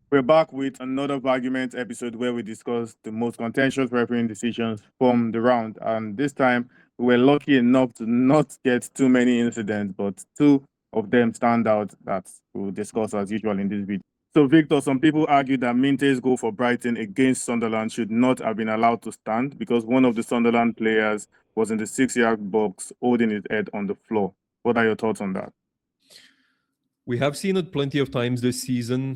We're back with another VARguments episode where we discuss the most contentious refereeing decisions from the round. And this time, we were lucky enough to not get too many incidents, but two of them stand out that we'll discuss as usual in this video. So, Victor, some people argue that Minteh's goal for Brighton against Sunderland should not have been allowed to stand because one of the Sunderland players was in the 6-yard box holding his head on the floor. What are your thoughts on that? We have seen it plenty of times this season.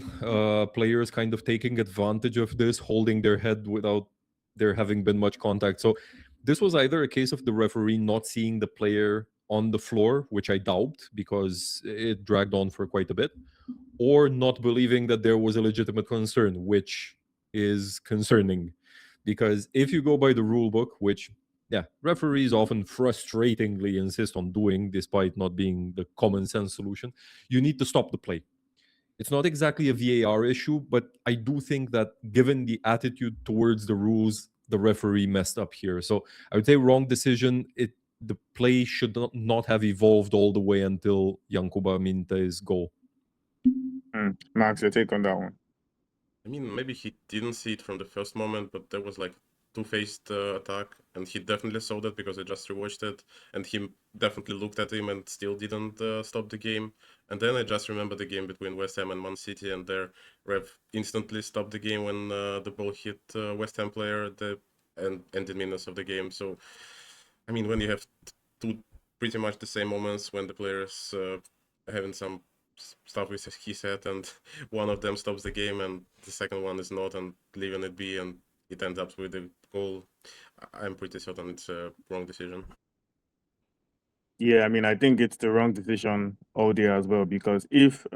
Players kind of taking advantage of this, holding their head without there having been much contact. So this was either a case of the referee not seeing the player on the floor, which I doubt because it dragged on for quite a bit, or not believing that there was a legitimate concern, which is concerning. Because if you go by the rule book, which referees often frustratingly insist on doing despite not being the common sense solution, you need to stop the play. It's not exactly a VAR issue, but I do think that given the attitude towards the rules, the referee messed up here. So I would say wrong decision. The play should not have evolved all the way until Yankuba Minte's goal. Max, your take on that one? I mean, maybe he didn't see it from the first moment, but there was like two-faced attack, and he definitely saw that because I just rewatched it, and he definitely looked at him and still didn't stop the game. And then I just remember the game between West Ham and Man City, and their ref instantly stopped the game when the ball hit West Ham player at the ended minutes of the game. So, I mean, when you have two pretty much the same moments when the players having some stuff with his head, and one of them stops the game and the second one is not, and leaving it be, and it ends up with a goal, I'm pretty certain it's a wrong decision. Yeah, I mean, I think it's the wrong decision all day as well, because if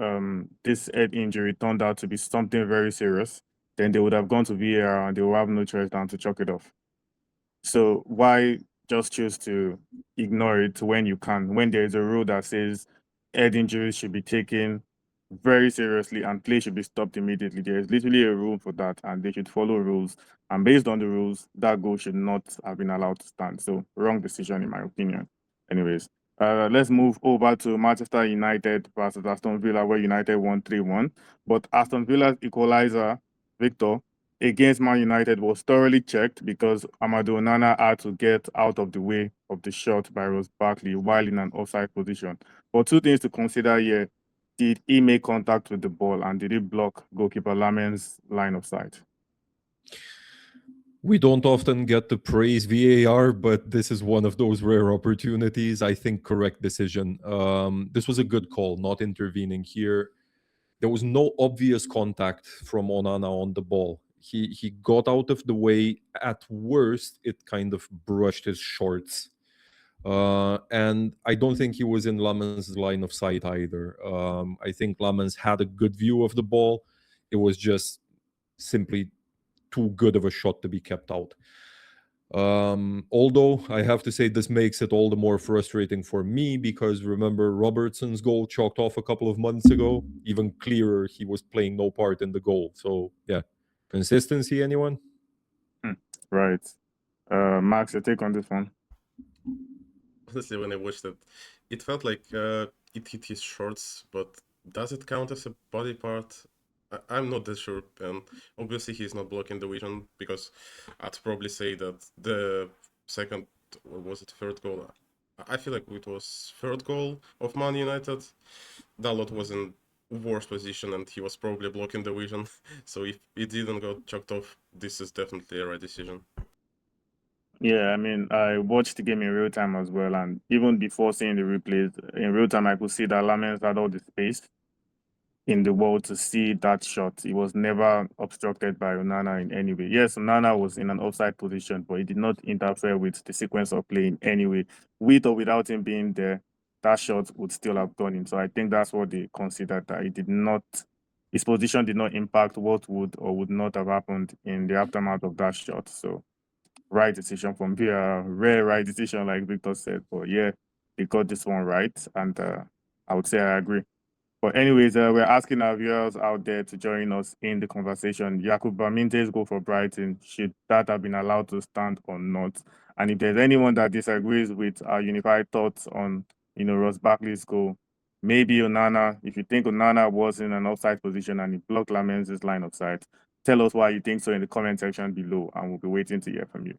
this head injury turned out to be something very serious, then they would have gone to VAR and they will have no choice than to chalk it off. So why just choose to ignore it when you can, when there is a rule that says head injuries should be taken very seriously and play should be stopped immediately? There is literally a rule for that, and they should follow rules. And based on the rules, that goal should not have been allowed to stand. So wrong decision, in my opinion. Anyways, let's move over to Manchester United versus Aston Villa, where United won 3-1. But Aston Villa's equalizer, Victor, against Man United was thoroughly checked because Amadou Onana had to get out of the way of the shot by Ross Barkley while in an offside position. But two things to consider here. Did he make contact with the ball, and did he block goalkeeper Lammens' line of sight? We don't often get to praise VAR, but this is one of those rare opportunities. I think correct decision. This was a good call, not intervening here. There was no obvious contact from Onana on the ball. He got out of the way. At worst, it kind of brushed his shorts. And I don't think he was in Lammens' line of sight either. I think Lammens had a good view of the ball. It was just simply too good of a shot to be kept out. Although I have to say this makes it all the more frustrating for me because remember Robertson's goal chalked off a couple of months ago. Even clearer, he was playing no part in the goal. So yeah, consistency, anyone? Right. Max, your take on this one? Honestly, when I watched it, it felt like it hit his shorts, but does it count as a body part? I'm not that sure, and obviously he's not blocking the vision because I'd probably say that the second, or was it third goal? I feel like it was third goal of Man United. Dalot was in worse position and he was probably blocking the vision. So if it didn't get chalked off, this is definitely a right decision. Yeah, I mean, I watched the game in real time as well, and even before seeing the replays, in real time, I could see that Lammens had all the space in the world to see that shot. It was never obstructed by Onana in any way. Yes, Onana was in an offside position, but it did not interfere with the sequence of play in any way. With or without him being there, that shot would still have gone in. So I think that's what they considered, that it did not, his position did not impact what would or would not have happened in the aftermath of that shot. So right decision from here, rare right decision, like Victor said. But yeah, they got this one right, and I would say I agree. But anyways, we're asking our viewers out there to join us in the conversation. Yakuba Minteh's goal for Brighton, should that have been allowed to stand or not? And if there's anyone that disagrees with our unified thoughts on, Ross Barkley's goal, maybe Onana. If you think Onana was in an offside position and he blocked Lammens' line of sight, tell us why you think so in the comment section below, and we'll be waiting to hear from you.